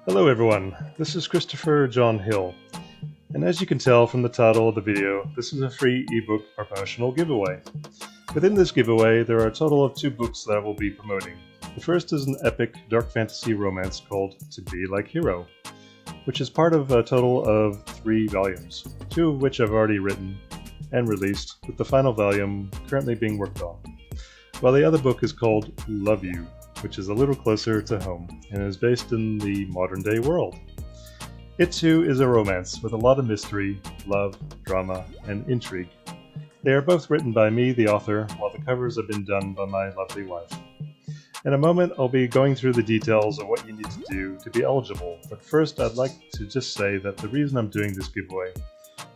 Hello everyone, this is Christopher John Hill, and as you can tell from the title of the video, this is a free ebook promotional giveaway. Within this giveaway, there are a total of 2 books that I will be promoting. The first is an epic dark fantasy romance called To Be Like Hero, which is part of a total of 3 volumes, 2 of which I've already written and released, with the final volume currently being worked on. While the other book is called Love You, which is a little closer to home and is based in the modern day world. It too is a romance with a lot of mystery, love, drama, and intrigue. They are both written by me, the author, while the covers have been done by my lovely wife. In a moment, I'll be going through the details of what you need to do to be eligible, but first I'd like to just say that the reason I'm doing this giveaway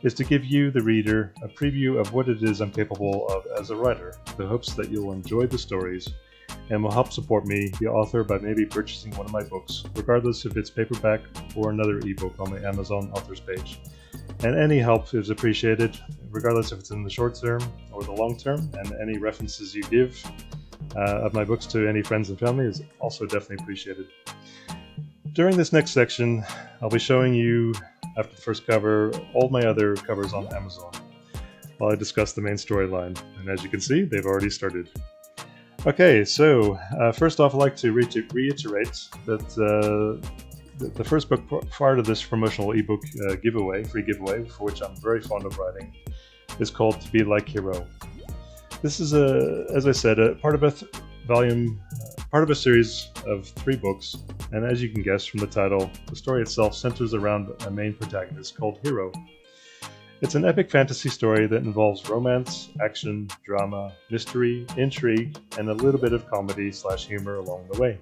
is to give you, the reader, a preview of what it is I'm capable of as a writer, with the hopes that you'll enjoy the stories and will help support me, the author, by maybe purchasing one of my books, regardless if it's paperback or another ebook on the Amazon authors page. And any help is appreciated, regardless if it's in the short term or the long term, and any references you give of my books to any friends and family is also definitely appreciated. During this next section, I'll be showing you, after the first cover, all my other covers on Amazon, while I discuss the main storyline. And as you can see, they've already started. Okay, so first off, I'd like to reiterate that the first book part of this promotional ebook free giveaway, for which I'm very fond of writing, is called To Be Like Hero. This is, as I said, a part of a series of 3 books, and as you can guess from the title, the story itself centers around a main protagonist called Hero. It's an epic fantasy story that involves romance, action, drama, mystery, intrigue, and a little bit of comedy/humor along the way.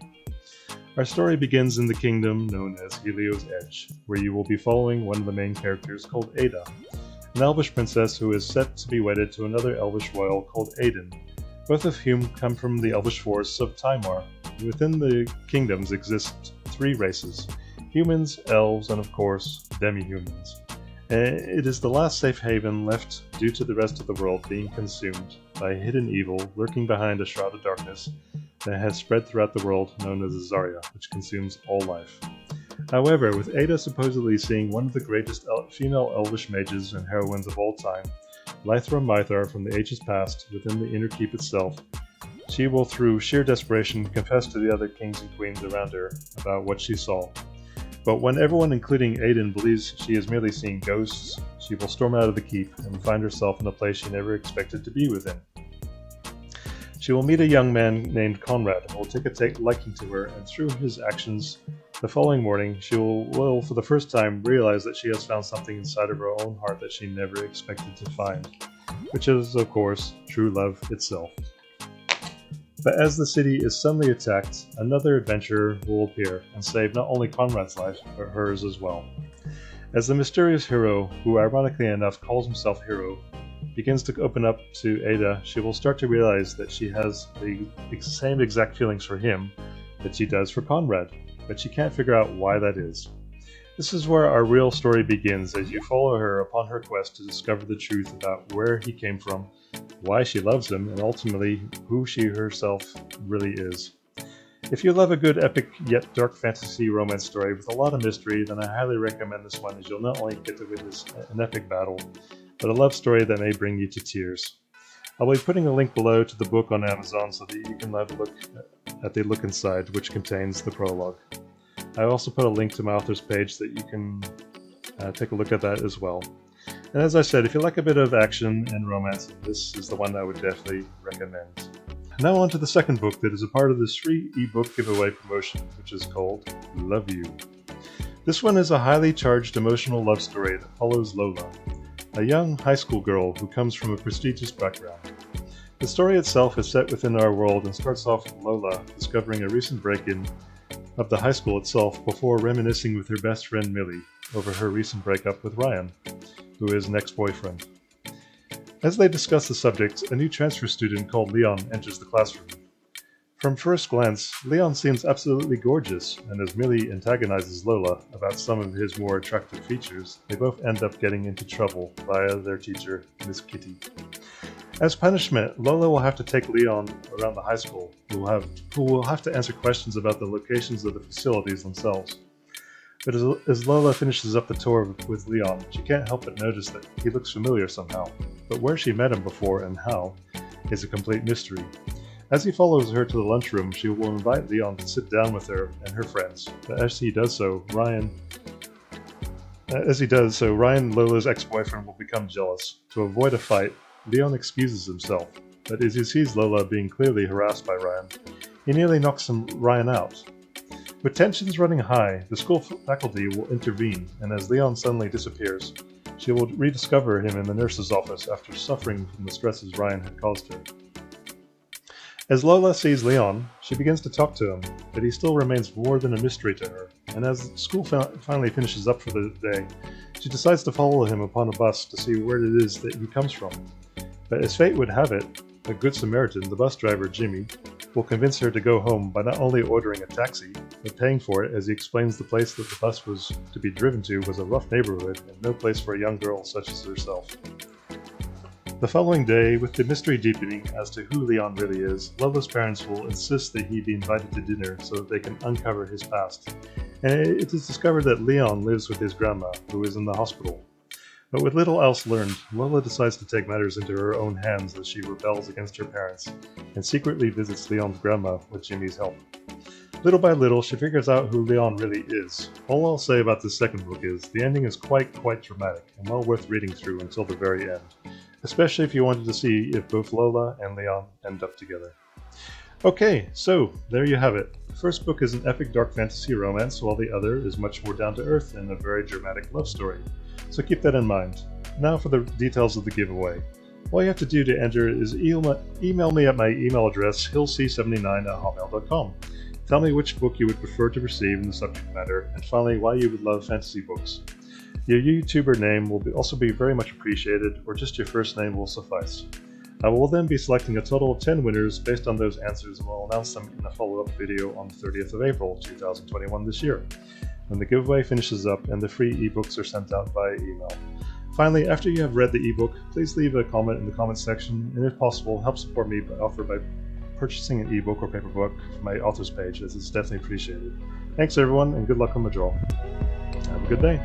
Our story begins in the kingdom known as Helios Edge, where you will be following one of the main characters called Ada, an elvish princess who is set to be wedded to another elvish royal called Aiden, both of whom come from the elvish forests of Timar. Within the kingdoms exist 3 races: humans, elves, and of course, demi-humans. It is the last safe haven left due to the rest of the world being consumed by a hidden evil lurking behind a shroud of darkness that has spread throughout the world, known as Azaria, which consumes all life. However, with Ada supposedly seeing one of the greatest female elvish mages and heroines of all time, Lythra Mythar from the ages past, within the Inner Keep itself, she will, through sheer desperation, confess to the other kings and queens around her about what she saw. But when everyone, including Aiden, believes she is merely seeing ghosts, she will storm out of the keep and find herself in a place she never expected to be within. She will meet a young man named Conrad who will take a liking to her, and through his actions, the following morning, she will for the first time realize that she has found something inside of her own heart that she never expected to find, which is, of course, true love itself. But as the city is suddenly attacked, another adventurer will appear and save not only Conrad's life, but hers as well. As the mysterious hero, who ironically enough calls himself Hero, begins to open up to Ada, she will start to realize that she has the same exact feelings for him that she does for Conrad, but she can't figure out why that is. This is where our real story begins, as you follow her upon her quest to discover the truth about where he came from, why she loves him, and ultimately who she herself really is. If you love a good epic yet dark fantasy romance story with a lot of mystery, then I highly recommend this one, as you'll not only get to witness an epic battle, but a love story that may bring you to tears. I'll be putting a link below to the book on Amazon so that you can have a look at the look inside, which contains the prologue. I also put a link to my author's page that you can take a look at that as well. And as I said, if you like a bit of action and romance, this is the one I would definitely recommend. Now on to the second book that is a part of this free ebook giveaway promotion, which is called Love You. This one is a highly charged emotional love story that follows Lola, a young high school girl who comes from a prestigious background. The story itself is set within our world and starts off with Lola discovering a recent break-in of the high school itself before reminiscing with her best friend Millie over her recent breakup with Ryan, who is an ex-boyfriend. As they discuss the subject, a new transfer student called Leon enters the classroom. From first glance, Leon seems absolutely gorgeous, and as Millie antagonizes Lola about some of his more attractive features, they both end up getting into trouble via their teacher, Miss Kitty. As punishment, Lola will have to take Leon around the high school, who will have to answer questions about the locations of the facilities themselves. But as Lola finishes up the tour with Leon, she can't help but notice that he looks familiar somehow. But where she met him before and how is a complete mystery. As he follows her to the lunchroom, she will invite Leon to sit down with her and her friends. But as he does so, Ryan, Lola's ex-boyfriend, will become jealous. To avoid a fight, Leon excuses himself, but as he sees Lola being clearly harassed by Ryan, he nearly knocks Ryan out. With tensions running high, the school faculty will intervene, and as Leon suddenly disappears, she will rediscover him in the nurse's office after suffering from the stresses Ryan had caused her. As Lola sees Leon, she begins to talk to him, but he still remains more than a mystery to her, and as school finally finishes up for the day, she decides to follow him upon a bus to see where it is that he comes from. But as fate would have it, a good Samaritan, the bus driver Jimmy, will convince her to go home by not only ordering a taxi, but paying for it as he explains the place that the bus was to be driven to was a rough neighborhood and no place for a young girl such as herself. The following day, with the mystery deepening as to who Leon really is, Lola's parents will insist that he be invited to dinner so that they can uncover his past. And it is discovered that Leon lives with his grandma, who is in the hospital. But with little else learned, Lola decides to take matters into her own hands as she rebels against her parents, and secretly visits Leon's grandma with Jimmy's help. Little by little, she figures out who Leon really is. All I'll say about this second book is, the ending is quite dramatic, and well worth reading through until the very end, especially if you wanted to see if both Lola and Leon end up together. Okay, so there you have it. The first book is an epic dark fantasy romance, while the other is much more down to earth and a very dramatic love story. So keep that in mind. Now for the details of the giveaway. All you have to do to enter is email me at my email address, hillc79@hotmail.com. Tell me which book you would prefer to receive in the subject matter, and finally why you would love fantasy books. Your YouTuber name will also be very much appreciated, or just your first name will suffice. I will then be selecting a total of 10 winners based on those answers, and will announce them in a follow-up video on the 30th of April 2021 this year, when the giveaway finishes up and the free ebooks are sent out via email. Finally, after you have read the ebook, please leave a comment in the comments section, and if possible, help support me by purchasing an ebook or paperback from my author's page, as it's definitely appreciated. Thanks everyone, and good luck on the draw. Have a good day.